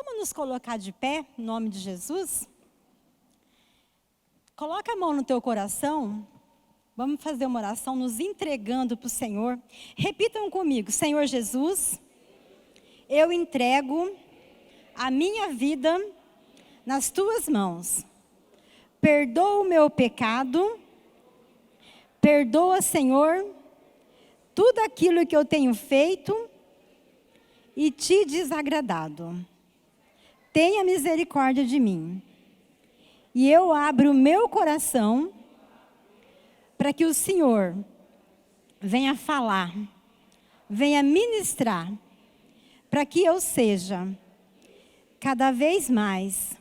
Vamos nos colocar de pé, em nome de Jesus? Coloca a mão no teu coração. Vamos fazer uma oração nos entregando para o Senhor. Repitam comigo: Senhor Jesus, eu entrego a minha vida nas tuas mãos. Perdoa o meu pecado. Perdoa, Senhor, tudo aquilo que eu tenho feito e te desagradado. Tenha misericórdia de mim. E eu abro o meu coração para que o Senhor venha falar, venha ministrar, para que eu seja cada vez mais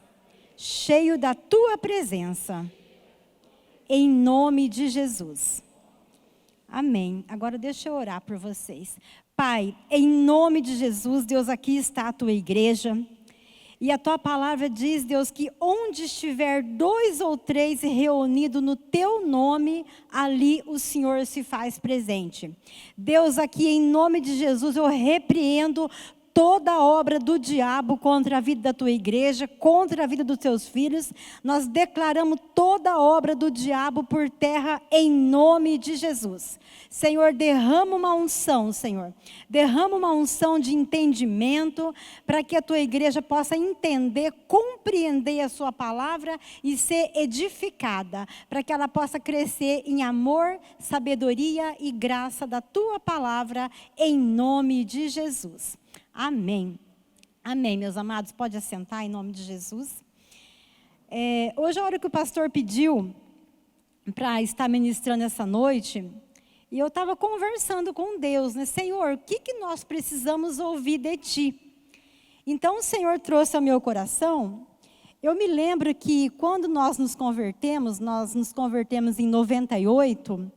cheio da tua presença. Em nome de Jesus. Amém. Agora deixa eu orar por vocês. Pai, em nome de Jesus, Deus, aqui está a tua igreja. E a tua palavra diz, Deus, que onde estiver 2 ou 3 reunidos no teu nome, ali o Senhor se faz presente. Deus, aqui em nome de Jesus, eu repreendo toda obra do diabo contra a vida da tua igreja, contra a vida dos teus filhos. Nós declaramos toda obra do diabo por terra em nome de Jesus. Senhor, derrama uma unção, Senhor. Derrama uma unção de entendimento para que a tua igreja possa entender, compreender a sua palavra e ser edificada, para que ela possa crescer em amor, sabedoria e graça da tua palavra em nome de Jesus. Amém. Amém, meus amados. Pode assentar em nome de Jesus. Hoje é a hora que o pastor pediu para estar ministrando essa noite. E eu estava conversando com Deus, né? Senhor, o que nós precisamos ouvir de Ti? Então o Senhor trouxe ao meu coração. Eu me lembro que quando nós nos convertemos em 98.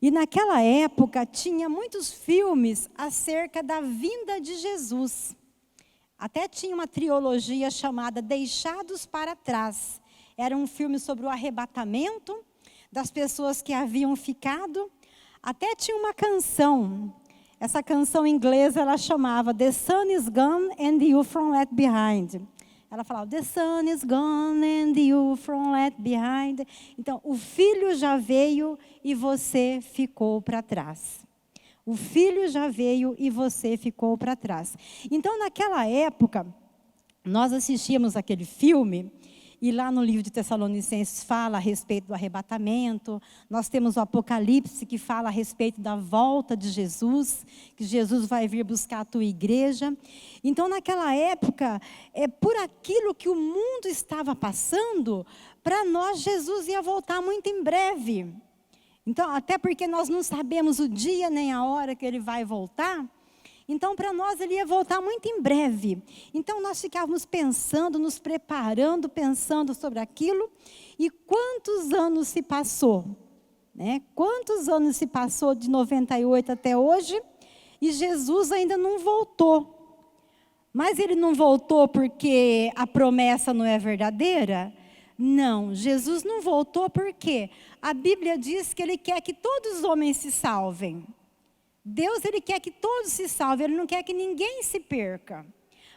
E naquela época tinha muitos filmes acerca da vinda de Jesus. Até tinha uma trilogia chamada Deixados para Trás. Era um filme sobre o arrebatamento das pessoas que haviam ficado. Até tinha uma canção. Essa canção inglesa ela chamava The Sun is Gone and the Youth Left Behind. Ela falava, the sun is gone and you from left behind. Então, o filho já veio e você ficou para trás. O filho já veio e você ficou para trás. Então, naquela época, nós assistíamos aquele filme, e lá no livro de Tessalonicenses fala a respeito do arrebatamento. Nós temos o Apocalipse que fala a respeito da volta de Jesus, que Jesus vai vir buscar a tua igreja. Então, naquela época, por aquilo que o mundo estava passando, para nós Jesus ia voltar muito em breve. Então, até porque nós não sabemos o dia nem a hora que ele vai voltar. Então, para nós, ele ia voltar muito em breve. Então, nós ficávamos pensando, nos preparando, pensando sobre aquilo. E quantos anos se passou? Né? Quantos anos se passou de 98 até hoje? E Jesus ainda não voltou. Mas ele não voltou porque a promessa não é verdadeira? Não, Jesus não voltou porque a Bíblia diz que ele quer que todos os homens se salvem. Deus, ele quer que todos se salvem, ele não quer que ninguém se perca.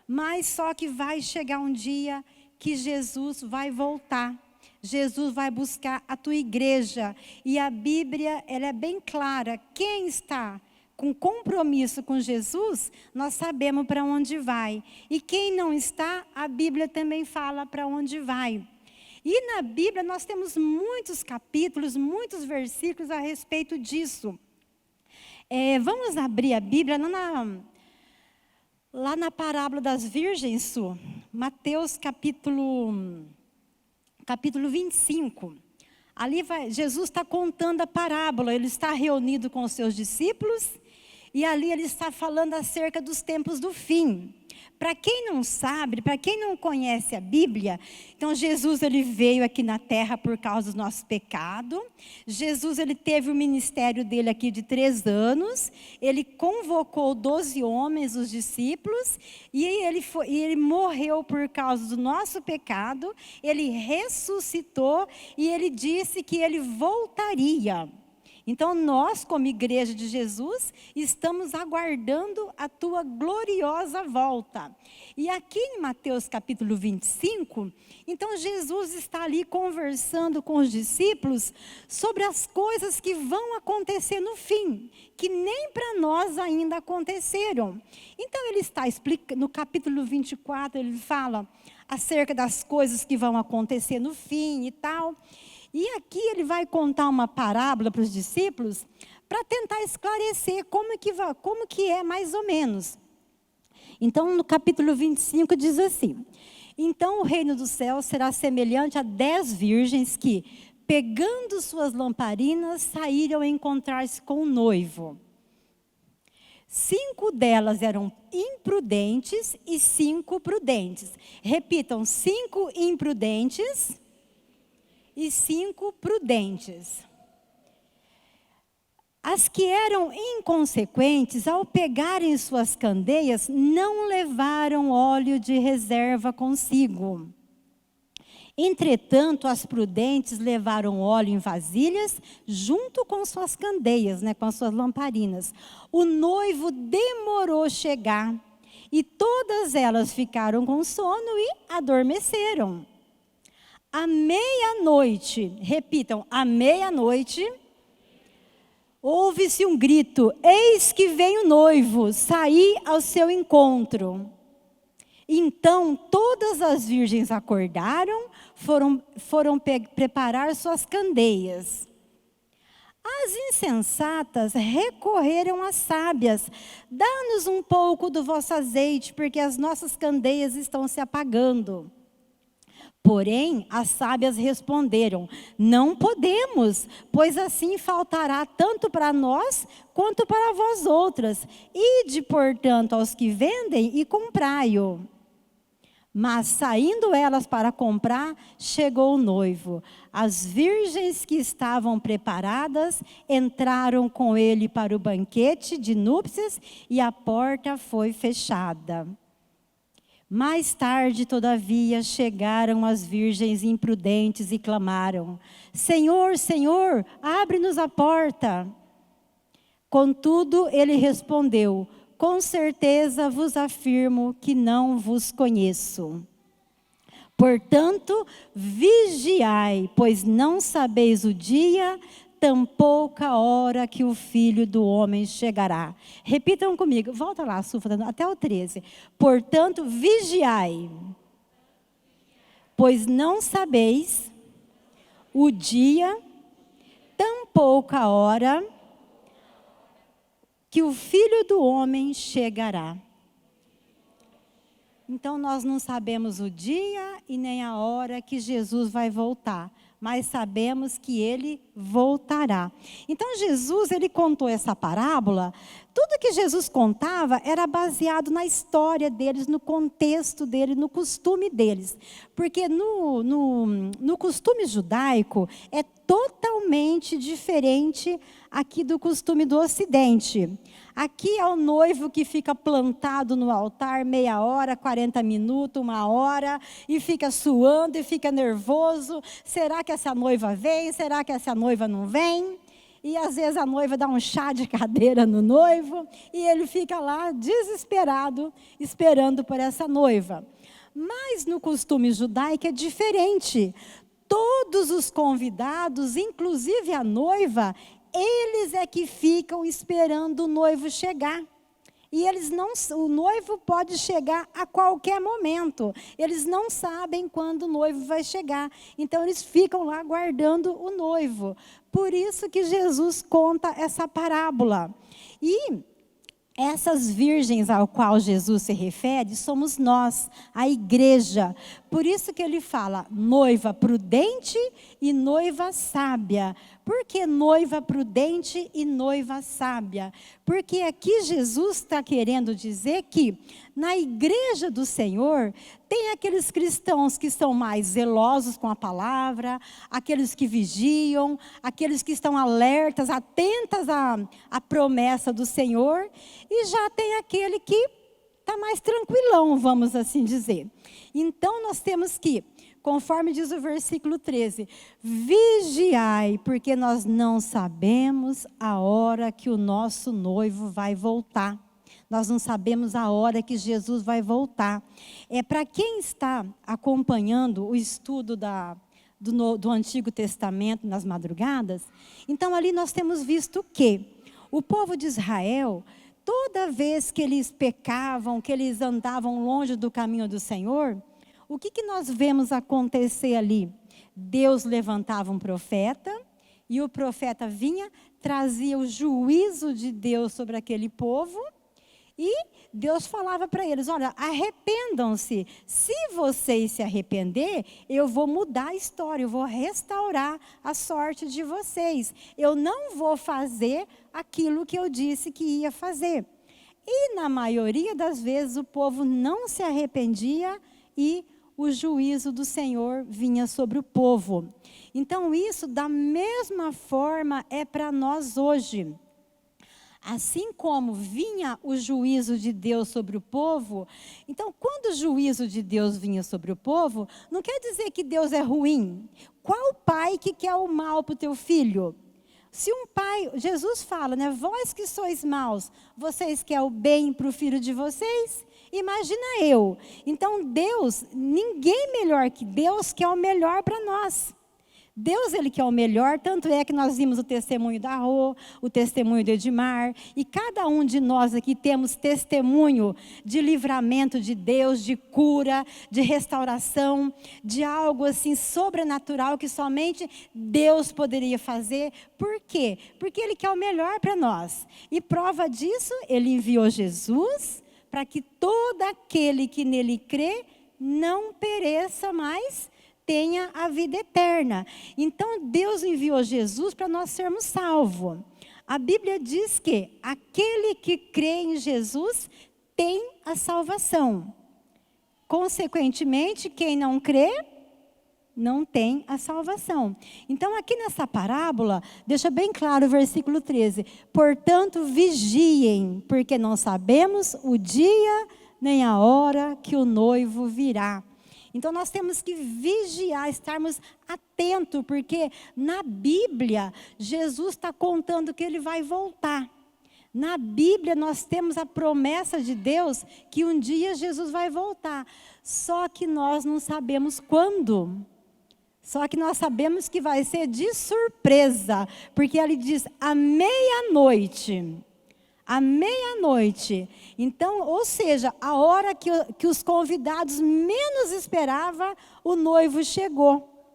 Mas só que vai chegar um dia que Jesus vai voltar. Jesus vai buscar a tua igreja. E a Bíblia, ela é bem clara. Quem está com compromisso com Jesus, nós sabemos para onde vai. E quem não está, a Bíblia também fala para onde vai. E na Bíblia nós temos muitos capítulos, muitos versículos a respeito disso. Vamos abrir a Bíblia lá na parábola das virgens, Mateus capítulo 25. Ali Jesus está contando a parábola, ele está reunido com os seus discípulos e ali ele está falando acerca dos tempos do fim. Para quem não sabe, para quem não conhece a Bíblia, então Jesus ele veio aqui na terra por causa do nosso pecado. Jesus ele teve o ministério dele aqui de 3 anos. Ele convocou 12 homens, os discípulos, e ele morreu por causa do nosso pecado. Ele ressuscitou e ele disse que ele voltaria. Então, nós, como igreja de Jesus, estamos aguardando a tua gloriosa volta. E aqui em Mateus capítulo 25, então Jesus está ali conversando com os discípulos sobre as coisas que vão acontecer no fim, que nem para nós ainda aconteceram. Então, ele está explicando, no capítulo 24, ele fala acerca das coisas que vão acontecer no fim e tal. E aqui ele vai contar uma parábola para os discípulos para tentar esclarecer como que é mais ou menos. Então, no capítulo 25 diz assim: então o reino do céu será semelhante a 10 virgens que, pegando suas lamparinas, saíram a encontrar-se com o noivo. 5 delas eram imprudentes e 5 prudentes. Repitam: 5 imprudentes e 5 prudentes. As que eram inconsequentes, ao pegarem suas candeias, não levaram óleo de reserva consigo. Entretanto, as prudentes levaram óleo em vasilhas, junto com suas candeias, com as suas lamparinas. O noivo demorou chegar, e todas elas ficaram com sono e adormeceram. À meia-noite, repitam, à meia-noite, ouve-se um grito: eis que vem o noivo, saí ao seu encontro. Então todas as virgens acordaram, foram preparar suas candeias. As insensatas recorreram às sábias: dá-nos um pouco do vosso azeite, porque as nossas candeias estão se apagando. Porém, as sábias responderam: não podemos, pois assim faltará tanto para nós quanto para vós outras. Ide, portanto, aos que vendem e comprai-o. Mas, saindo elas para comprar, chegou o noivo. As virgens que estavam preparadas entraram com ele para o banquete de núpcias e a porta foi fechada. Mais tarde, todavia, chegaram as virgens imprudentes e clamaram: Senhor, Senhor, abre-nos a porta. Contudo, ele respondeu: com certeza vos afirmo que não vos conheço. Portanto, vigiai, pois não sabeis o dia, tampouco a hora que o Filho do Homem chegará. Repitam comigo, volta lá, Sufa, até o 13. Portanto, vigiai, pois não sabeis o dia, tampouco a hora que o Filho do Homem chegará. Então, nós não sabemos o dia e nem a hora que Jesus vai voltar, mas sabemos que ele voltará. Então, Jesus, ele contou essa parábola. Tudo que Jesus contava era baseado na história deles, no contexto deles, no costume deles. Porque no costume judaico é totalmente diferente aqui do costume do Ocidente. Aqui é o noivo que fica plantado no altar meia hora, 40 minutos, 1 hora, e fica suando e fica nervoso. Será que essa noiva vem? Será que essa noiva não vem? E às vezes a noiva dá um chá de cadeira no noivo e ele fica lá desesperado, esperando por essa noiva. Mas no costume judaico é diferente. Todos os convidados, inclusive a noiva, eles é que ficam esperando o noivo chegar. E o noivo pode chegar a qualquer momento. Eles não sabem quando o noivo vai chegar. Então eles ficam lá aguardando o noivo. Por isso que Jesus conta essa parábola. E essas virgens ao qual Jesus se refere somos nós, a igreja. Por isso que ele fala noiva prudente e noiva sábia. Por que noiva prudente e noiva sábia? Porque aqui Jesus está querendo dizer que na igreja do Senhor tem aqueles cristãos que são mais zelosos com a palavra, aqueles que vigiam, aqueles que estão alertas, atentas à promessa do Senhor, e já tem aquele que tá mais tranquilão, vamos assim dizer. Então, nós temos que, conforme diz o versículo 13, vigiai, porque nós não sabemos a hora que o nosso noivo vai voltar. Nós não sabemos a hora que Jesus vai voltar. Para quem está acompanhando o estudo do Antigo Testamento nas madrugadas, então ali nós temos visto que o povo de Israel, toda vez que eles pecavam, que eles andavam longe do caminho do Senhor, o que nós vemos acontecer ali? Deus levantava um profeta, e o profeta vinha, trazia o juízo de Deus sobre aquele povo, e Deus falava para eles, olha, arrependam-se. Se vocês se arrepender, eu vou mudar a história, eu vou restaurar a sorte de vocês. Eu não vou fazer aquilo que eu disse que ia fazer. E na maioria das vezes o povo não se arrependia e o juízo do Senhor vinha sobre o povo. Então isso da mesma forma é para nós hoje. Assim como vinha o juízo de Deus sobre o povo, então quando o juízo de Deus vinha sobre o povo, não quer dizer que Deus é ruim. Qual pai que quer o mal para o teu filho? Se um pai, Jesus fala, né? Vós que sois maus, vocês querem o bem para o filho de vocês? Imagina eu. Então Deus, ninguém melhor que Deus quer o melhor para nós. Deus, Ele quer o melhor, tanto é que nós vimos o testemunho da Rô, o testemunho do Edmar, e cada um de nós aqui temos testemunho de livramento de Deus, de cura, de restauração, de algo assim sobrenatural que somente Deus poderia fazer. Por quê? Porque Ele quer o melhor para nós. E prova disso, Ele enviou Jesus para que todo aquele que nele crê não pereça mais, tenha a vida eterna. Então, Deus enviou Jesus para nós sermos salvos. A Bíblia diz que aquele que crê em Jesus tem a salvação. Consequentemente, quem não crê, não tem a salvação. Então, aqui nessa parábola, deixa bem claro o versículo 13. Portanto, vigiem, porque não sabemos o dia nem a hora que o noivo virá. Então, nós temos que vigiar, estarmos atentos, porque na Bíblia, Jesus está contando que Ele vai voltar. Na Bíblia, nós temos a promessa de Deus que um dia Jesus vai voltar. Só que nós não sabemos quando. Só que nós sabemos que vai ser de surpresa, porque Ele diz, à meia-noite. À meia-noite. Então, ou seja, a hora que os convidados menos esperavam, o noivo chegou.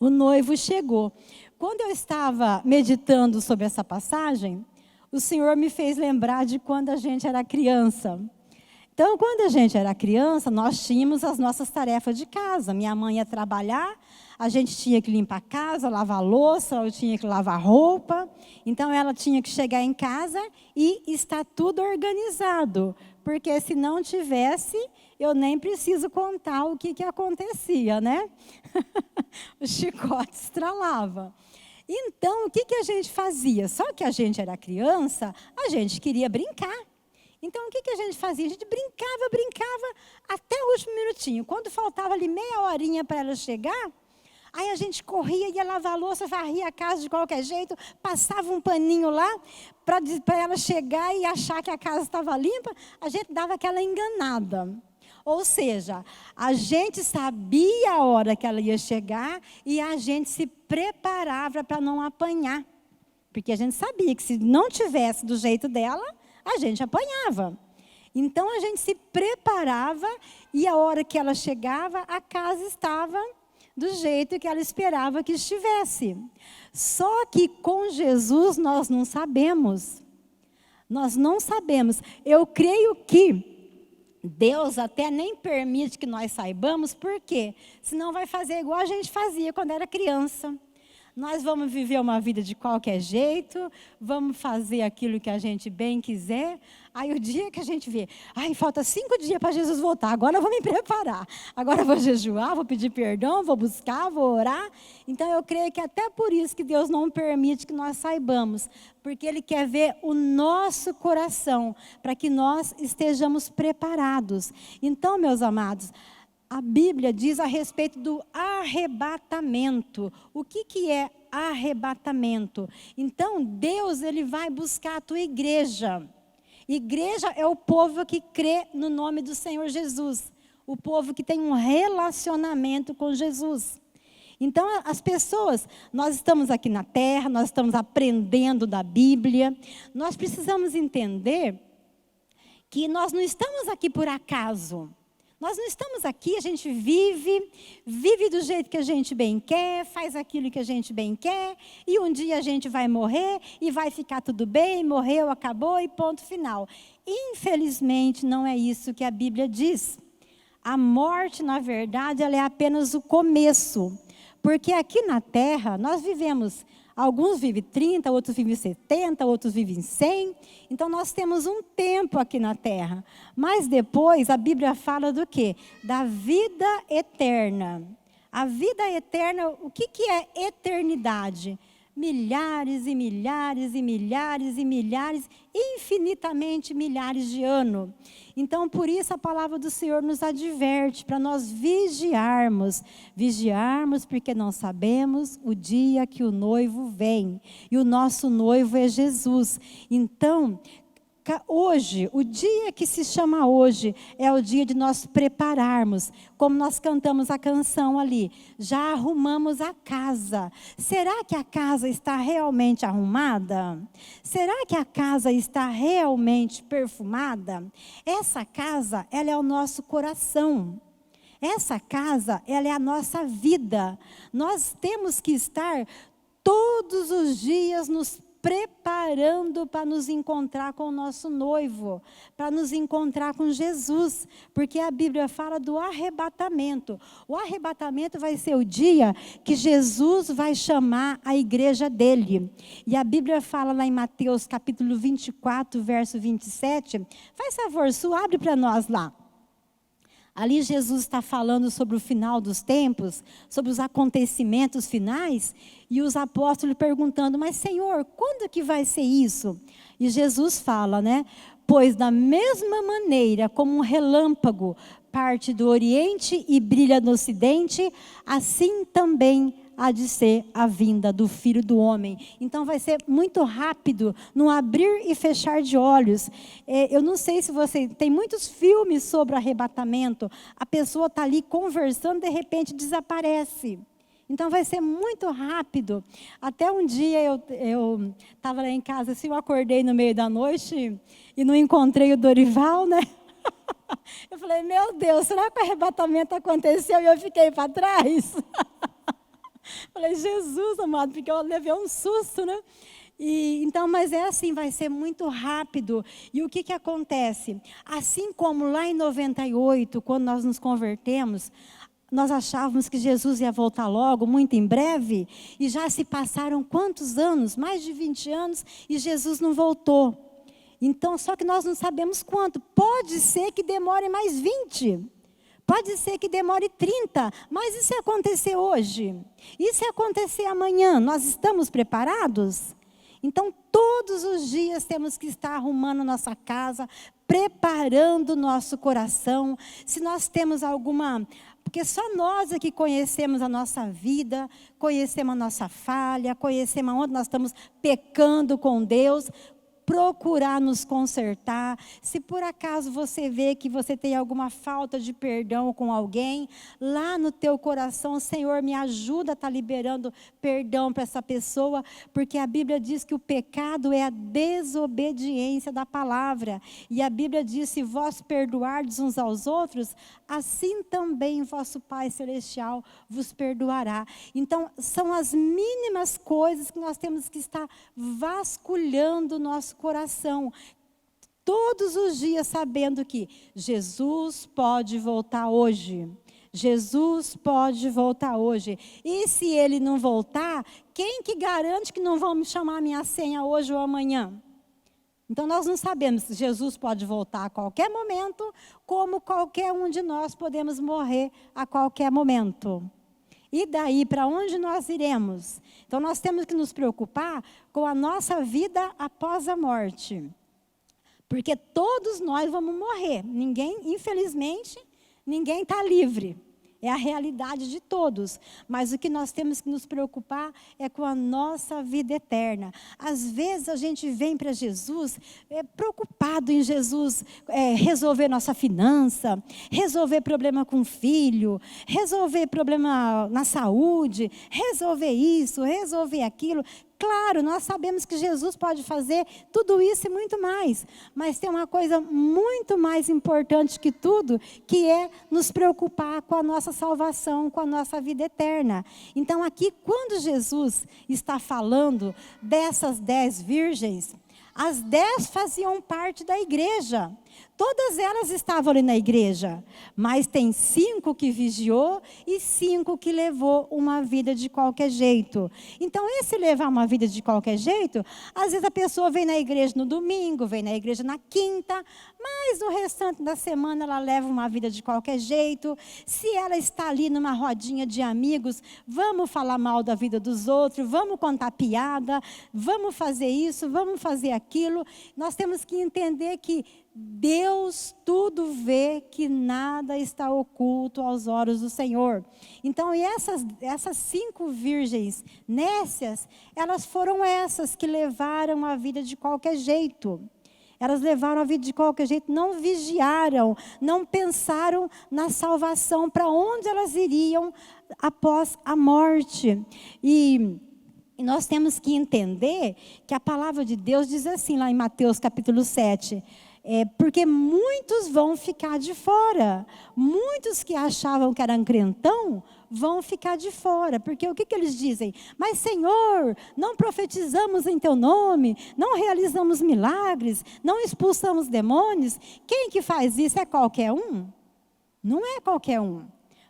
O noivo chegou. Quando eu estava meditando sobre essa passagem, o Senhor me fez lembrar de quando a gente era criança. Então, quando a gente era criança, nós tínhamos as nossas tarefas de casa. Minha mãe ia trabalhar, a gente tinha que limpar a casa, lavar louça, eu tinha que lavar roupa. Então, ela tinha que chegar em casa e estar tudo organizado. Porque se não tivesse, eu nem preciso contar o que acontecia, né? O chicote estralava. Então, o que a gente fazia? Só que a gente era criança, a gente queria brincar. Então, o que a gente fazia? A gente brincava até o último minutinho. Quando faltava ali meia horinha para ela chegar, aí a gente corria, ia lavar a louça, varria a casa de qualquer jeito, passava um paninho lá para ela chegar e achar que a casa estava limpa. A gente dava aquela enganada. Ou seja, a gente sabia a hora que ela ia chegar e a gente se preparava para não apanhar. Porque a gente sabia que se não tivesse do jeito dela, a gente apanhava. Então, a gente se preparava e a hora que ela chegava, a casa estava do jeito que ela esperava que estivesse. Só que com Jesus nós não sabemos. Nós não sabemos. Eu creio que Deus até nem permite que nós saibamos, por quê? Senão vai fazer igual a gente fazia quando era criança. Nós vamos viver uma vida de qualquer jeito, vamos fazer aquilo que a gente bem quiser. Aí o dia que a gente vê, falta 5 dias para Jesus voltar, agora eu vou me preparar. Agora eu vou jejuar, vou pedir perdão, vou buscar, vou orar. Então eu creio que até por isso que Deus não permite que nós saibamos, porque Ele quer ver o nosso coração, para que nós estejamos preparados. Então, meus amados, a Bíblia diz a respeito do arrebatamento. O que é arrebatamento? Então, Deus, Ele vai buscar a tua igreja. Igreja é o povo que crê no nome do Senhor Jesus. O povo que tem um relacionamento com Jesus. Então, as pessoas, nós estamos aqui na terra, nós estamos aprendendo da Bíblia. Nós precisamos entender que nós não estamos aqui por acaso. Nós não estamos aqui, a gente vive do jeito que a gente bem quer, faz aquilo que a gente bem quer, e um dia a gente vai morrer e vai ficar tudo bem, morreu, acabou e ponto final. Infelizmente, não é isso que a Bíblia diz. A morte, na verdade, ela é apenas o começo, porque aqui na terra nós vivemos. Alguns vivem 30, outros vivem 70, outros vivem 100. Então, nós temos um tempo aqui na terra. Mas depois, a Bíblia fala do quê? Da vida eterna. A vida eterna, o que é eternidade? Milhares e milhares e milhares e milhares, infinitamente milhares de anos. Então, por isso a palavra do Senhor nos adverte, para nós vigiarmos. Vigiarmos porque não sabemos o dia que o noivo vem. E o nosso noivo é Jesus. Então, hoje, o dia que se chama hoje, é o dia de nós prepararmos, como nós cantamos a canção ali, já arrumamos a casa. Será que a casa está realmente arrumada? Será que a casa está realmente perfumada? Essa casa, ela é o nosso coração. Essa casa, ela é a nossa vida. Nós temos que estar todos os dias nos preparando para nos encontrar com o nosso noivo, para nos encontrar com Jesus, porque a Bíblia fala do arrebatamento. O arrebatamento vai ser o dia que Jesus vai chamar a igreja dele. E a Bíblia fala lá em Mateus capítulo 24, verso 27. Faz favor, Su, abre para nós lá. Ali Jesus está falando sobre o final dos tempos, sobre os acontecimentos finais, e os apóstolos perguntando, mas Senhor, quando que vai ser isso? E Jesus fala, né? Pois da mesma maneira como um relâmpago parte do Oriente e brilha no Ocidente, assim também há de ser a vinda do Filho do Homem. Então vai ser muito rápido, num abrir e fechar de olhos. Eu não sei se você... Tem muitos filmes sobre arrebatamento. A pessoa está ali conversando, de repente desaparece. Então vai ser muito rápido. Até um dia eu estava lá em casa, assim, eu acordei no meio da noite e não encontrei o Dorival, né? Eu falei, meu Deus, será que o arrebatamento aconteceu e eu fiquei para trás? Falei, Jesus amado, porque eu levei um susto, né? Então, mas é assim, vai ser muito rápido. E o que acontece? Assim como lá em 98, quando nós nos convertemos, nós achávamos que Jesus ia voltar logo, muito em breve, e já se passaram quantos anos? Mais de 20 anos, e Jesus não voltou. Então, só que nós não sabemos quanto. Pode ser que demore mais 20. Pode ser que demore 30. Mas e se acontecer hoje? E se acontecer amanhã? Nós estamos preparados? Então, todos os dias temos que estar arrumando nossa casa, preparando nosso coração. Se nós temos alguma... Porque só nós aqui conhecemos a nossa vida, conhecemos a nossa falha, conhecemos onde nós estamos pecando com Deus. Procurar nos consertar. Se por acaso você vê que você tem alguma falta de perdão com alguém, lá no teu coração, Senhor, me ajuda a estar liberando perdão para essa pessoa, porque a Bíblia diz que o pecado é a desobediência da palavra. E a Bíblia diz, se vós perdoardes uns aos outros, assim também vosso Pai Celestial vos perdoará. Então, são as mínimas coisas que nós temos que estar vasculhando o nosso coração, todos os dias sabendo que Jesus pode voltar hoje. Jesus pode voltar hoje. E se ele não voltar, quem que garante que não vão me chamar a minha senha hoje ou amanhã? Então, nós não sabemos se Jesus pode voltar a qualquer momento, como qualquer um de nós podemos morrer a qualquer momento. E daí, para onde nós iremos? Então, nós temos que nos preocupar com a nossa vida após a morte. Porque todos nós vamos morrer. Ninguém, infelizmente, ninguém está livre. É a realidade de todos. Mas o que nós temos que nos preocupar é com a nossa vida eterna. Às vezes a gente vem para Jesus preocupado em Jesus resolver nossa finança, resolver problema com o filho, resolver problema na saúde, resolver isso, resolver aquilo. Claro, nós sabemos que Jesus pode fazer tudo isso e muito mais. Mas tem uma coisa muito mais importante que tudo, que é nos preocupar com a nossa salvação, com a nossa vida eterna. Então aqui, quando Jesus está falando dessas 10 virgens, as 10 faziam parte da igreja. Todas elas estavam ali na igreja, mas tem 5 que vigiou e 5 que levou uma vida de qualquer jeito. Então, esse levar uma vida de qualquer jeito, às vezes a pessoa vem na igreja no domingo, vem na igreja na quinta, mas no restante da semana ela leva uma vida de qualquer jeito. Se ela está ali numa rodinha de amigos, vamos falar mal da vida dos outros, vamos contar piada, vamos fazer isso, vamos fazer aquilo. Nós temos que entender que Deus tudo vê, que nada está oculto aos olhos do Senhor. Então, e essas 5 virgens nécias, elas foram essas que levaram a vida de qualquer jeito. Elas levaram a vida de qualquer jeito, não vigiaram, não pensaram na salvação, para onde elas iriam após a morte. E nós temos que entender que a palavra de Deus diz assim, lá em Mateus capítulo 7, porque muitos vão ficar de fora. Muitos que achavam que eram crentão vão ficar de fora. Porque o que eles dizem? Mas Senhor, não profetizamos em teu nome, não realizamos milagres, não expulsamos demônios. Quem que faz isso é qualquer um? Não é qualquer um.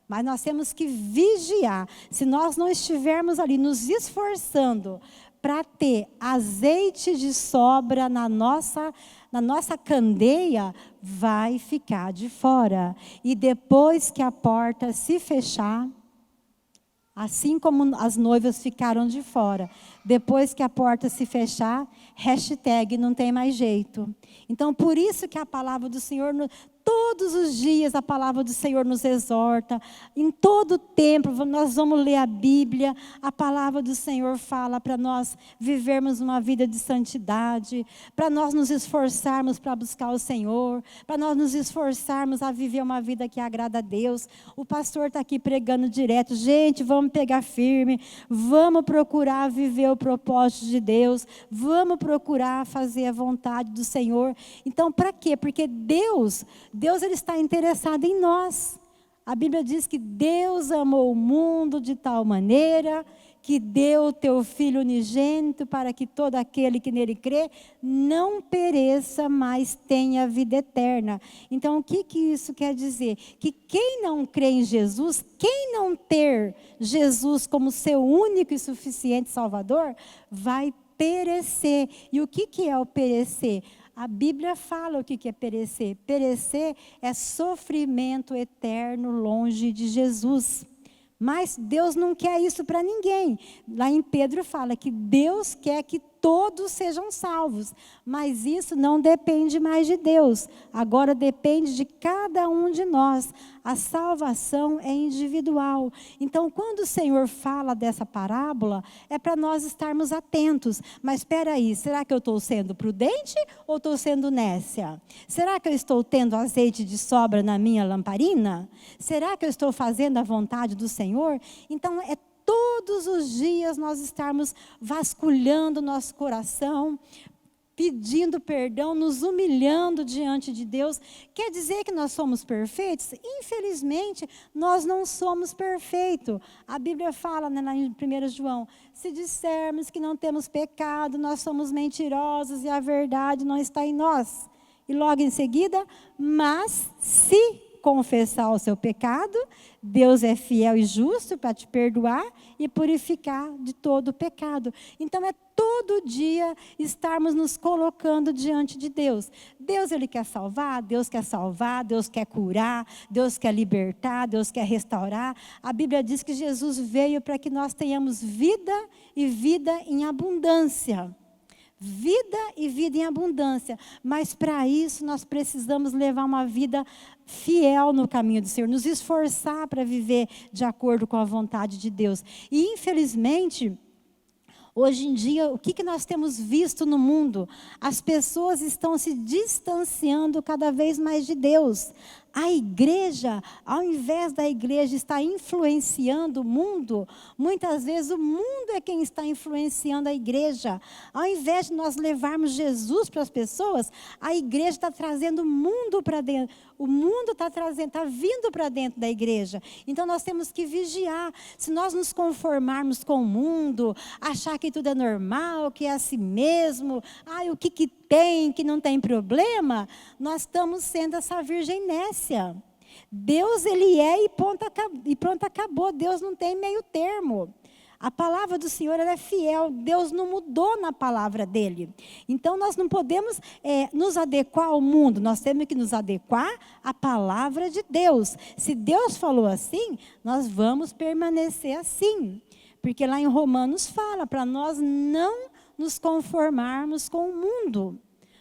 Mas nós temos que vigiar. Se nós não estivermos ali nos esforçando para ter azeite de sobra na nossa candeia, vai ficar de fora. E depois que a porta se fechar, assim como as noivas ficaram de fora, depois que a porta se fechar, hashtag não tem mais jeito. Então, por isso que a palavra do Senhor, todos os dias a palavra do Senhor nos exorta, em todo tempo nós vamos ler a Bíblia, a palavra do Senhor fala para nós vivermos uma vida de santidade, para nós nos esforçarmos para buscar o Senhor, para nós nos esforçarmos a viver uma vida que agrada a Deus. O pastor está aqui pregando direto, gente, vamos pegar firme, vamos procurar viver o propósito de Deus, vamos procurar fazer a vontade do Senhor. Então, para quê? Porque Deus ele está interessado em nós. A Bíblia diz que Deus amou o mundo de tal maneira que deu o teu Filho unigênito para que todo aquele que nele crê não pereça, mas tenha vida eterna. Então, o que isso quer dizer? Que quem não crê em Jesus, quem não ter Jesus como seu único e suficiente Salvador, vai perecer. E o que é o perecer? A Bíblia fala o que é perecer. Perecer é sofrimento eterno longe de Jesus. Mas Deus não quer isso para ninguém. Lá em Pedro fala que Deus quer que todos sejam salvos. Mas isso não depende mais de Deus. Agora depende de cada um de nós. A salvação é individual. Então, quando o Senhor fala dessa parábola, é para nós estarmos atentos. Mas espera aí, será que eu estou sendo prudente ou estou sendo nécia? Será que eu estou tendo azeite de sobra na minha lamparina? Será que eu estou fazendo a vontade do Senhor? Então, é todos os dias nós estarmos vasculhando nosso coração, pedindo perdão, nos humilhando diante de Deus. Quer dizer que nós somos perfeitos? Infelizmente, nós não somos perfeitos. A Bíblia fala, né, lá em 1 João, se dissermos que não temos pecado, nós somos mentirosos e a verdade não está em nós. E logo em seguida, mas se confessar o seu pecado, Deus é fiel e justo para te perdoar e purificar de todo o pecado. Então, é todo dia estarmos nos colocando diante de Deus. Deus, Ele quer salvar, Deus quer curar, Deus quer libertar, Deus quer restaurar. A Bíblia diz que Jesus veio para que nós tenhamos vida e vida em abundância. Vida e vida em abundância. Mas para isso nós precisamos levar uma vida fiel no caminho do Senhor, nos esforçar para viver de acordo com a vontade de Deus. E infelizmente, hoje em dia, o que nós temos visto no mundo? As pessoas estão se distanciando cada vez mais de Deus. A igreja, ao invés da igreja estar influenciando o mundo, muitas vezes o mundo é quem está influenciando a igreja. Ao invés de nós levarmos Jesus para as pessoas, a igreja está trazendo o mundo para dentro. O mundo está vindo para dentro da igreja. Então nós temos que vigiar. Se nós nos conformarmos com o mundo, achar que tudo é normal, que é assim mesmo, o que tem, que não tem problema, nós estamos sendo essa virgem nécia. Deus, Ele é e pronto, acabou. Deus não tem meio termo. A palavra do Senhor, ela é fiel. Deus não mudou na palavra dEle. Então, nós não podemos nos adequar ao mundo. Nós temos que nos adequar à palavra de Deus. Se Deus falou assim, nós vamos permanecer assim. Porque lá em Romanos fala para nós não nos conformarmos com o mundo,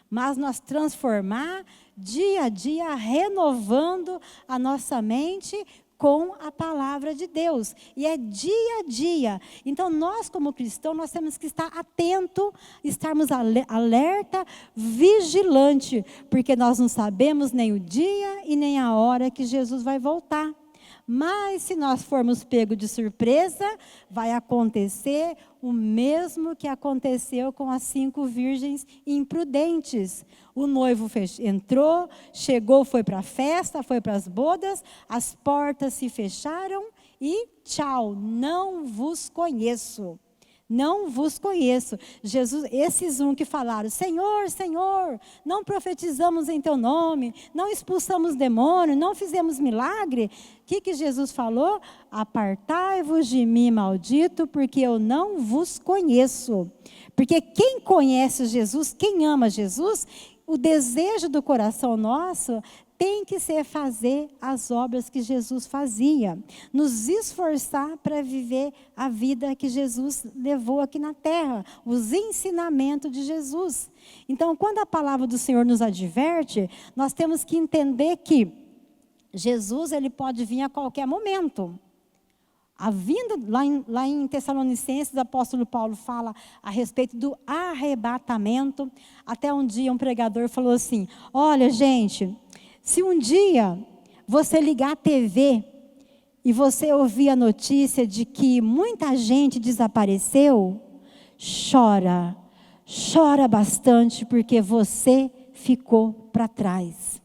mas nós transformar dia a dia, renovando a nossa mente com a palavra de Deus. E é dia a dia. Então, nós como cristãos, nós temos que estar atento, estarmos alerta, vigilante, porque nós não sabemos nem o dia e nem a hora que Jesus vai voltar. Mas se nós formos pegos de surpresa, vai acontecer o mesmo que aconteceu com as 5 virgens imprudentes. O noivo entrou, chegou, foi para a festa, foi para as bodas, as portas se fecharam e tchau, não vos conheço. Não vos conheço. Jesus, esses que falaram, Senhor, Senhor, não profetizamos em teu nome, não expulsamos demônio, não fizemos milagre. O que Jesus falou? Apartai-vos de mim, maldito, porque eu não vos conheço. Porque quem conhece Jesus, quem ama Jesus, o desejo do coração nosso tem que ser fazer as obras que Jesus fazia. Nos esforçar para viver a vida que Jesus levou aqui na terra. Os ensinamentos de Jesus. Então, quando a palavra do Senhor nos adverte, nós temos que entender que Jesus, ele pode vir a qualquer momento. A vinda, lá em Tessalonicenses, o apóstolo Paulo fala a respeito do arrebatamento. Até um dia um pregador falou assim, olha gente, se um dia você ligar a TV e você ouvir a notícia de que muita gente desapareceu, chora bastante porque você ficou para trás.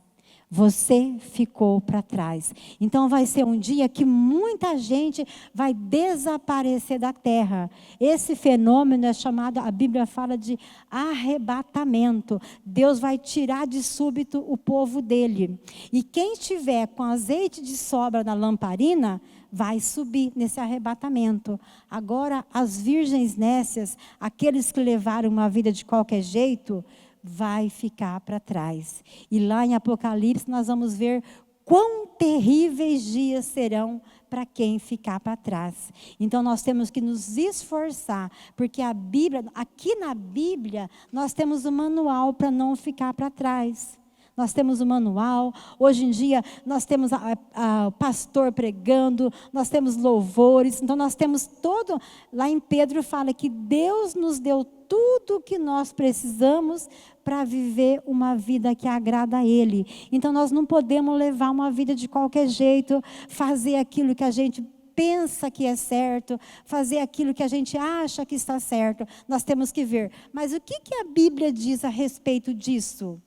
Você ficou para trás. Então vai ser um dia que muita gente vai desaparecer da terra. Esse fenômeno é chamado, a Bíblia fala de arrebatamento. Deus vai tirar de súbito o povo dele. E quem estiver com azeite de sobra na lamparina, vai subir nesse arrebatamento. Agora, as virgens nécias, aqueles que levaram uma vida de qualquer jeito, vai ficar para trás. E lá em Apocalipse nós vamos ver quão terríveis dias serão para quem ficar para trás. Então nós temos que nos esforçar, porque a Bíblia, aqui na Bíblia, nós temos um manual para não ficar para trás. Nós temos um manual, hoje em dia nós temos o pastor pregando, nós temos louvores, então nós temos todo, lá em Pedro fala que Deus nos deu tudo o que nós precisamos para viver uma vida que agrada a Ele. Então nós não podemos levar uma vida de qualquer jeito, fazer aquilo que a gente pensa que é certo, fazer aquilo que a gente acha que está certo. Nós temos que ver, mas o que a Bíblia diz a respeito disso?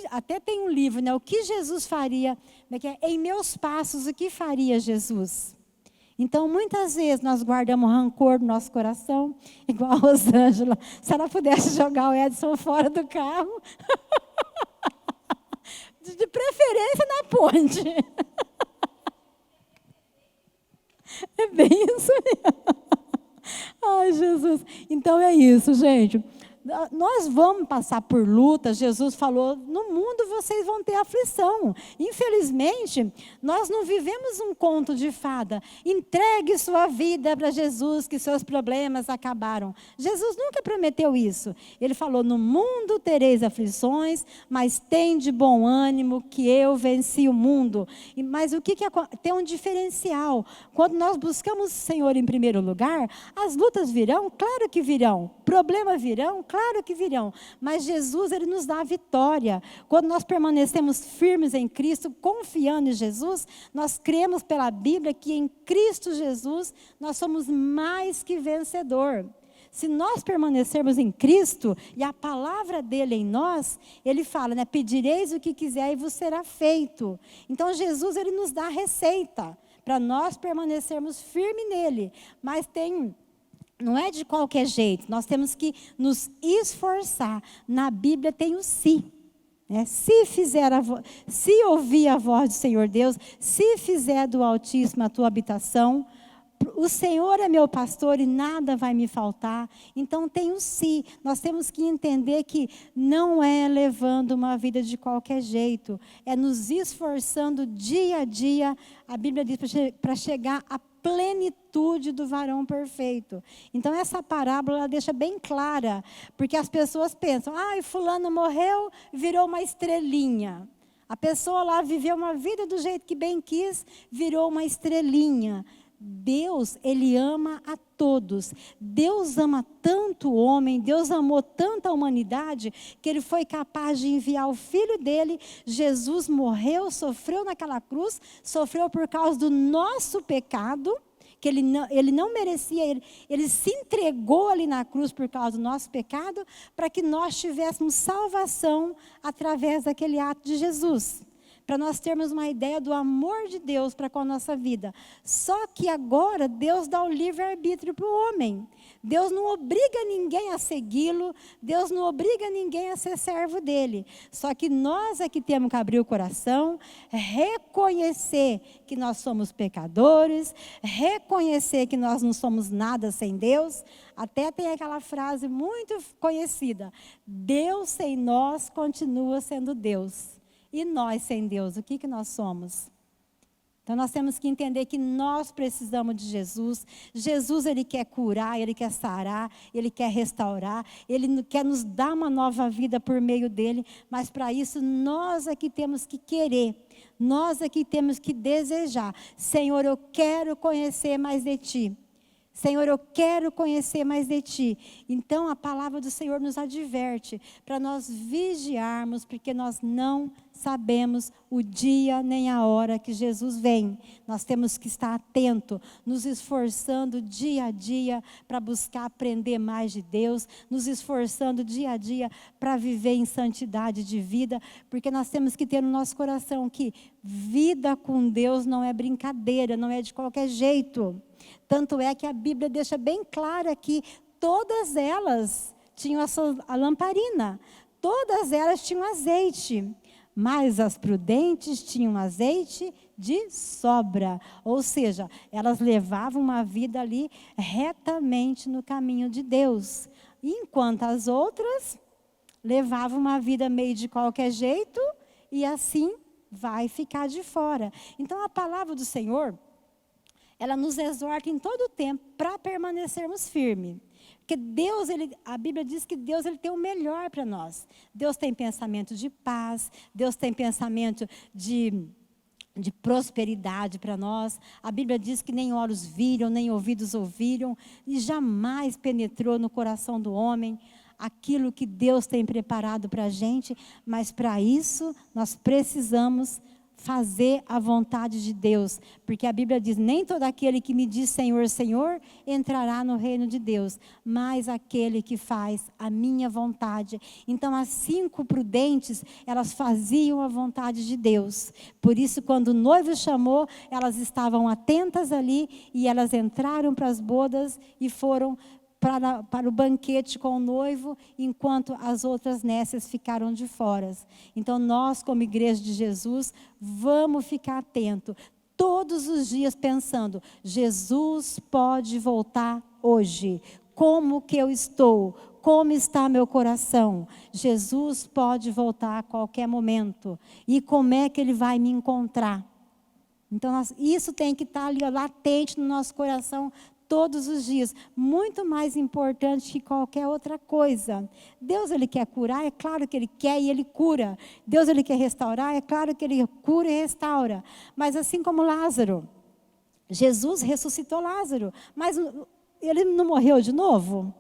Até tem um livro, né? O que Jesus faria, em meus passos, o que faria Jesus? Então, muitas vezes, nós guardamos rancor no nosso coração, igual a Rosângela. Se ela pudesse jogar o Edson fora do carro, De preferência na ponte. É bem isso mesmo. Ai, Jesus. Então é isso, gente. Nós vamos passar por luta. Jesus falou, no mundo vocês vão ter aflição. Infelizmente, nós não vivemos um conto de fada. Entregue sua vida para Jesus, que seus problemas acabaram. Jesus nunca prometeu isso. Ele falou, no mundo tereis aflições, mas tem de bom ânimo que eu venci o mundo. Mas o que tem um diferencial. Quando nós buscamos o Senhor em primeiro lugar, as lutas virão? Claro que virão. Problemas virão? Claro que virão, mas Jesus, Ele nos dá a vitória. Quando nós permanecemos firmes em Cristo, confiando em Jesus, nós cremos pela Bíblia que em Cristo Jesus, nós somos mais que vencedor. Se nós permanecermos em Cristo, e a palavra dEle em nós, Ele fala, né, pedireis o que quiser e vos será feito. Então Jesus, Ele nos dá a receita, para nós permanecermos firmes nele, mas não é de qualquer jeito, nós temos que nos esforçar. Na Bíblia tem o se. Se ouvir a voz do Senhor Deus, se fizer do Altíssimo a tua habitação, o Senhor é meu pastor e nada vai me faltar. Então tem o se. Nós temos que entender que não é levando uma vida de qualquer jeito, é nos esforçando dia a dia. A Bíblia diz para chegar à plenitude do varão perfeito. Então essa parábola ela deixa bem clara, porque as pessoas pensam, fulano morreu, virou uma estrelinha. A pessoa lá viveu uma vida do jeito que bem quis, virou uma estrelinha. Deus, Ele ama a todos. Deus ama tanto o homem, Deus amou tanto a humanidade, que Ele foi capaz de enviar o Filho dEle. Jesus morreu, sofreu naquela cruz, sofreu por causa do nosso pecado, que ele não merecia, ele se entregou ali na cruz por causa do nosso pecado, para que nós tivéssemos salvação através daquele ato de Jesus. Para nós termos uma ideia do amor de Deus para com a nossa vida. Só que agora Deus dá o livre-arbítrio para o homem. Deus não obriga ninguém a segui-lo, Deus não obriga ninguém a ser servo dele. Só que nós é que temos que abrir o coração, reconhecer que nós somos pecadores, reconhecer que nós não somos nada sem Deus. Até tem aquela frase muito conhecida, Deus sem nós continua sendo Deus. E nós sem Deus, o que nós somos? Então nós temos que entender que nós precisamos de Jesus. Jesus, Ele quer curar, Ele quer sarar, Ele quer restaurar, Ele quer nos dar uma nova vida por meio dEle. Mas para isso nós é que temos que querer, nós é que temos que desejar. Senhor, eu quero conhecer mais de Ti. Senhor, eu quero conhecer mais de Ti. Então a palavra do Senhor nos adverte para nós vigiarmos, porque nós não sabemos o dia nem a hora que Jesus vem. Nós temos que estar atento, nos esforçando dia a dia para buscar aprender mais de Deus, nos esforçando dia a dia para viver em santidade de vida, porque nós temos que ter no nosso coração que vida com Deus não é brincadeira, não é de qualquer jeito. Tanto é que a Bíblia deixa bem clara que todas elas tinham a lamparina, todas elas tinham azeite, mas as prudentes tinham azeite de sobra. Ou seja, elas levavam uma vida ali retamente no caminho de Deus, enquanto as outras levavam uma vida meio de qualquer jeito e assim vai ficar de fora. Então a palavra do Senhor, ela nos exorta em todo o tempo para permanecermos firmes. Porque Deus, a Bíblia diz que Deus ele tem o melhor para nós. Deus tem pensamento de paz, Deus tem pensamento de prosperidade para nós. A Bíblia diz que nem olhos viram, nem ouvidos ouviram, e jamais penetrou no coração do homem aquilo que Deus tem preparado para a gente. Mas para isso nós precisamos fazer a vontade de Deus, porque a Bíblia diz, nem todo aquele que me diz Senhor, Senhor, entrará no reino de Deus, mas aquele que faz a minha vontade. Então as 5 prudentes, elas faziam a vontade de Deus, por isso quando o noivo chamou, elas estavam atentas ali, e elas entraram para as bodas, e foram para o banquete com o noivo, enquanto as outras nécias ficaram de fora. Então, nós, como igreja de Jesus, vamos ficar atentos, todos os dias pensando, Jesus pode voltar hoje. Como que eu estou? Como está meu coração? Jesus pode voltar a qualquer momento. E como é que Ele vai me encontrar? Então, isso tem que estar ali, latente no nosso coração todos os dias. Muito mais importante que qualquer outra coisa. Deus, Ele quer curar? É claro que Ele quer e Ele cura. Deus, Ele quer restaurar? É claro que Ele cura e restaura. Mas assim como Lázaro, Jesus ressuscitou Lázaro. Mas ele não morreu de novo?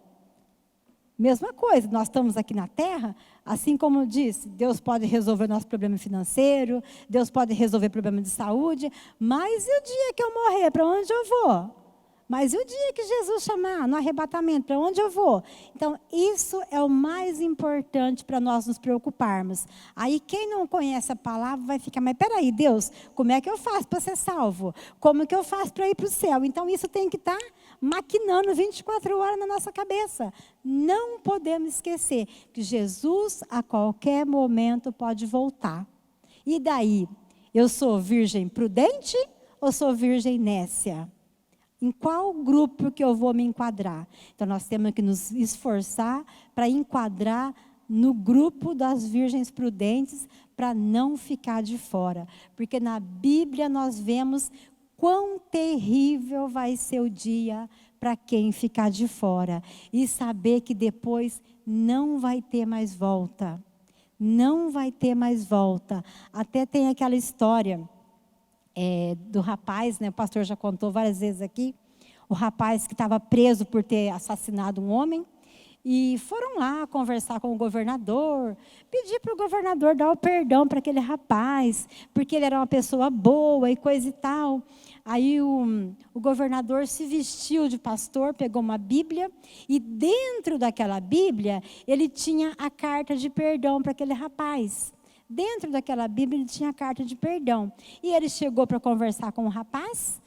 Mesma coisa, nós estamos aqui na terra, assim como disse, Deus pode resolver nosso problema financeiro, Deus pode resolver problema de saúde, mas e o dia que eu morrer, para onde eu vou? Mas e o dia que Jesus chamar no arrebatamento, para onde eu vou? Então, isso é o mais importante para nós nos preocuparmos. Aí, quem não conhece a palavra vai ficar, mas peraí, Deus, como é que eu faço para ser salvo? Como que eu faço para ir para o céu? Então, isso tem que estar maquinando 24 horas na nossa cabeça. Não podemos esquecer que Jesus, a qualquer momento, pode voltar. E daí, eu sou virgem prudente ou sou virgem nécia? Em qual grupo que eu vou me enquadrar? Então, nós temos que nos esforçar para enquadrar no grupo das virgens prudentes, para não ficar de fora. Porque na Bíblia nós vemos quão terrível vai ser o dia para quem ficar de fora. E saber que depois não vai ter mais volta. Não vai ter mais volta. Até tem aquela história... do rapaz, né, o pastor já contou várias vezes aqui, o rapaz que estava preso por ter assassinado um homem, e foram lá conversar com o governador, pedir para o governador dar o perdão para aquele rapaz, porque ele era uma pessoa boa e coisa e tal. Aí o governador se vestiu de pastor, pegou uma Bíblia, e dentro daquela Bíblia, ele tinha a carta de perdão para aquele rapaz. Dentro daquela Bíblia, ele tinha a carta de perdão. E ele chegou para conversar com o rapaz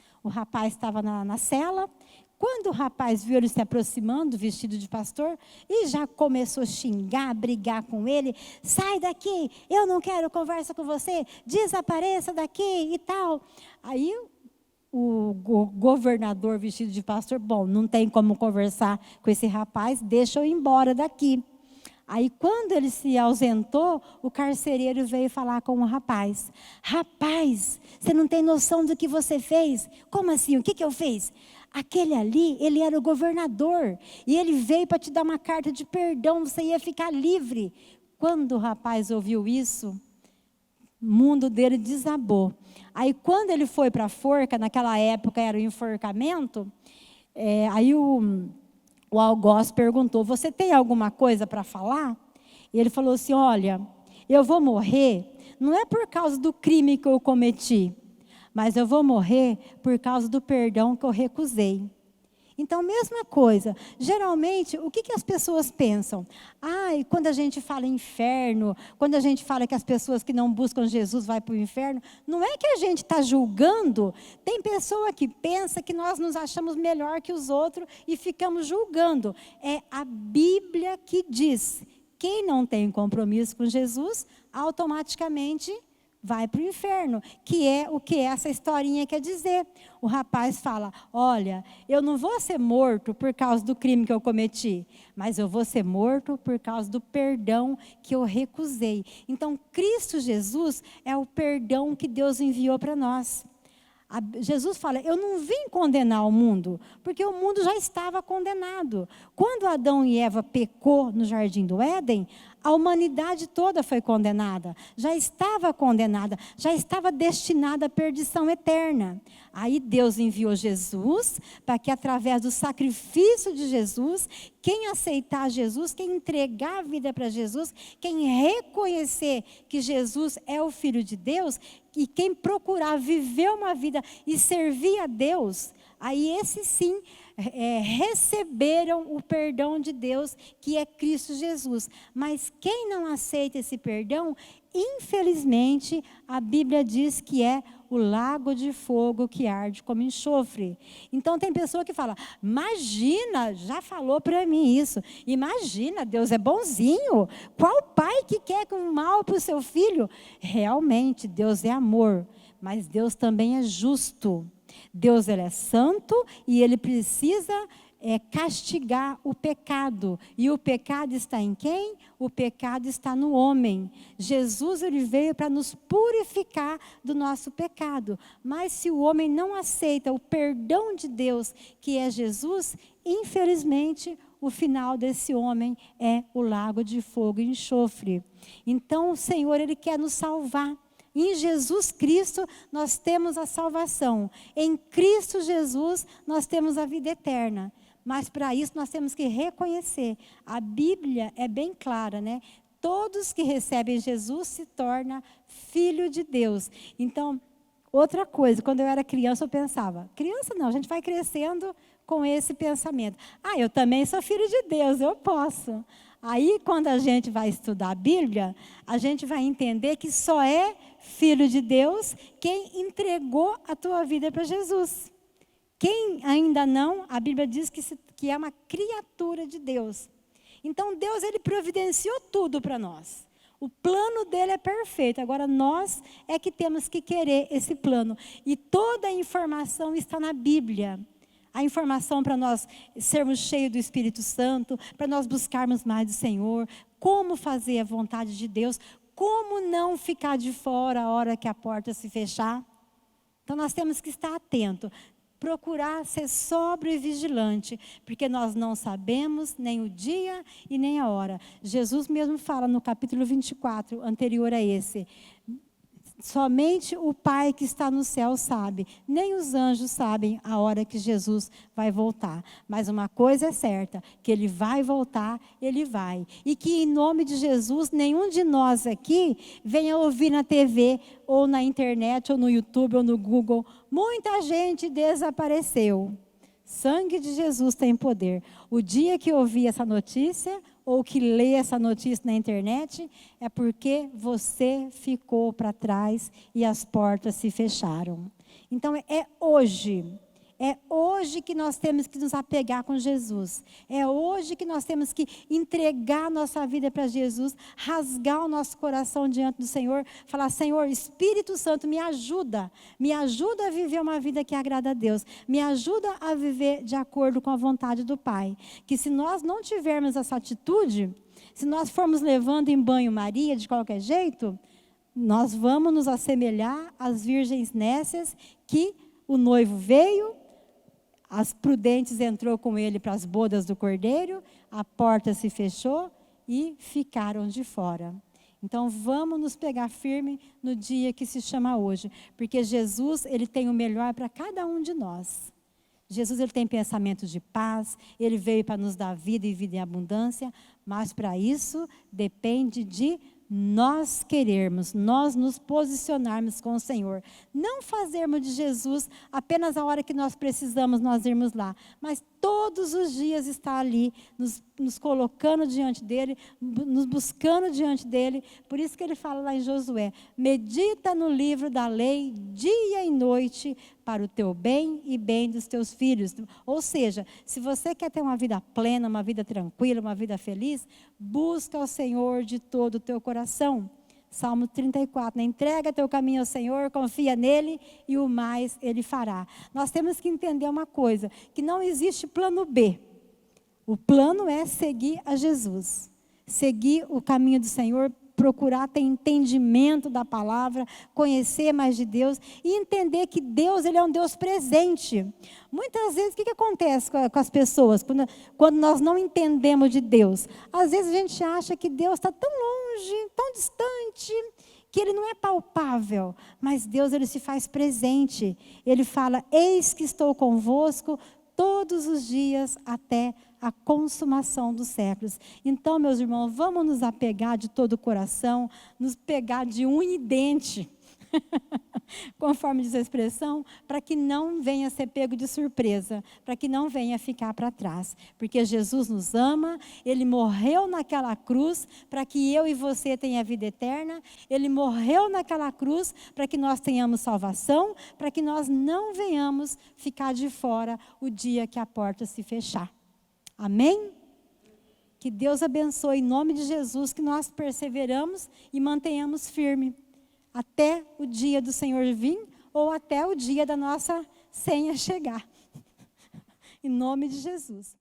estava na cela. Quando o rapaz viu ele se aproximando, vestido de pastor, e já começou a xingar, brigar com ele, sai daqui, eu não quero conversa com você, desapareça daqui e tal. Aí o governador vestido de pastor, bom, não tem como conversar com esse rapaz, deixa eu ir embora daqui. Aí, quando ele se ausentou, o carcereiro veio falar com o rapaz. Rapaz, você não tem noção do que você fez? Como assim? O que eu fiz? Aquele ali, ele era o governador. E ele veio para te dar uma carta de perdão, você ia ficar livre. Quando o rapaz ouviu isso, o mundo dele desabou. Aí, quando ele foi para a forca, naquela época era o enforcamento, aí o algoz perguntou, você tem alguma coisa para falar? E ele falou assim, olha, eu vou morrer, não é por causa do crime que eu cometi, mas eu vou morrer por causa do perdão que eu recusei. Então, mesma coisa, geralmente, o que as pessoas pensam? E quando a gente fala inferno, quando a gente fala que as pessoas que não buscam Jesus vão para o inferno, não é que a gente está julgando, tem pessoa que pensa que nós nos achamos melhor que os outros e ficamos julgando. É a Bíblia que diz, quem não tem compromisso com Jesus, automaticamente vai para o inferno, que é o que essa historinha quer dizer. O rapaz fala, olha, eu não vou ser morto por causa do crime que eu cometi, mas eu vou ser morto por causa do perdão que eu recusei. Então, Cristo Jesus é o perdão que Deus enviou para nós. Jesus fala, eu não vim condenar o mundo, porque o mundo já estava condenado. Quando Adão e Eva pecou no jardim do Éden, a humanidade toda foi condenada, já estava condenada, já estava destinada à perdição eterna. Aí Deus enviou Jesus, para que através do sacrifício de Jesus, quem aceitar Jesus, quem entregar a vida para Jesus, quem reconhecer que Jesus é o Filho de Deus, e quem procurar viver uma vida e servir a Deus, aí esses sim receberam o perdão de Deus, que é Cristo Jesus. Mas quem não aceita esse perdão, infelizmente, a Bíblia diz que é o lago de fogo que arde como enxofre. Então tem pessoa que fala, imagina, já falou para mim isso, imagina, Deus é bonzinho, qual pai que quer o mal para o seu filho? Realmente, Deus é amor, mas Deus também é justo. Deus, ele é santo e ele precisa castigar o pecado. E o pecado está em quem? O pecado está no homem. Jesus, ele veio para nos purificar do nosso pecado. Mas se o homem não aceita o perdão de Deus, que é Jesus, infelizmente, o final desse homem é o lago de fogo e enxofre. Então, o Senhor, ele quer nos salvar. Em Jesus Cristo, nós temos a salvação. Em Cristo Jesus, nós temos a vida eterna. Mas para isso nós temos que reconhecer. A Bíblia é bem clara, né? Todos que recebem Jesus se tornam filho de Deus. Então, outra coisa, quando eu era criança eu pensava, criança não, a gente vai crescendo com esse pensamento. Eu também sou filho de Deus, eu posso. Aí, quando a gente vai estudar a Bíblia, a gente vai entender que só é filho de Deus quem entregou a tua vida para Jesus. Quem ainda não, a Bíblia diz que é uma criatura de Deus. Então, Deus, ele providenciou tudo para nós. O plano dele é perfeito. Agora, nós é que temos que querer esse plano. E toda a informação está na Bíblia. A informação para nós sermos cheios do Espírito Santo, para nós buscarmos mais do Senhor, como fazer a vontade de Deus, como não ficar de fora a hora que a porta se fechar. Então, nós temos que estar atentos. Procurar ser sóbrio e vigilante, porque nós não sabemos nem o dia e nem a hora. Jesus mesmo fala no capítulo 24, anterior a esse, somente o Pai que está no céu sabe, nem os anjos sabem a hora que Jesus vai voltar. Mas uma coisa é certa, que ele vai voltar, ele vai. E que em nome de Jesus, nenhum de nós aqui venha ouvir na TV, ou na internet, ou no YouTube, ou no Google, muita gente desapareceu. Sangue de Jesus tem poder. O dia que ouvir essa notícia, ou que lê essa notícia na internet, é porque você ficou para trás e as portas se fecharam. Então é hoje que nós temos que nos apegar com Jesus. É hoje que nós temos que entregar nossa vida para Jesus, rasgar o nosso coração diante do Senhor, falar, Senhor, Espírito Santo, me ajuda a viver uma vida que agrada a Deus, me ajuda a viver de acordo com a vontade do Pai. Que se nós não tivermos essa atitude, se nós formos levando em banho-maria de qualquer jeito, nós vamos nos assemelhar às virgens nécias que o noivo veio, as prudentes entrou com ele para as bodas do cordeiro, a porta se fechou e ficaram de fora. Então vamos nos pegar firme no dia que se chama hoje, porque Jesus, ele tem o melhor para cada um de nós. Jesus, ele tem pensamentos de paz, ele veio para nos dar vida e vida em abundância, mas para isso depende de nós querermos, nós nos posicionarmos com o Senhor. Não fazermos de Jesus apenas a hora que nós precisamos nós irmos lá, mas todos os dias estar ali, nos colocando diante dEle, nos buscando diante dEle. Por isso que ele fala lá em Josué, medita no livro da lei dia e noite para o teu bem e bem dos teus filhos. Ou seja, se você quer ter uma vida plena, uma vida tranquila, uma vida feliz, busca o Senhor de todo o teu coração. Salmo 34, né? Entrega teu caminho ao Senhor, confia nele e o mais ele fará. Nós temos que entender uma coisa, que não existe plano B. O plano é seguir a Jesus, seguir o caminho do Senhor, procurar ter entendimento da palavra, conhecer mais de Deus e entender que Deus, ele é um Deus presente. Muitas vezes, o que acontece com as pessoas quando nós não entendemos de Deus? Às vezes a gente acha que Deus está tão longe, tão distante, que ele não é palpável, mas Deus, ele se faz presente. Ele fala, eis que estou convosco todos os dias até a consumação dos séculos. Então, meus irmãos, vamos nos apegar de todo o coração, nos pegar de unha e dente, conforme diz a expressão, para que não venha ser pego de surpresa, para que não venha ficar para trás. Porque Jesus nos ama, Ele morreu naquela cruz para que eu e você tenha vida eterna, Ele morreu naquela cruz para que nós tenhamos salvação, para que nós não venhamos ficar de fora o dia que a porta se fechar. Amém? Que Deus abençoe em nome de Jesus, que nós perseveramos e mantenhamos firme até o dia do Senhor vir ou até o dia da nossa senha chegar. Em nome de Jesus.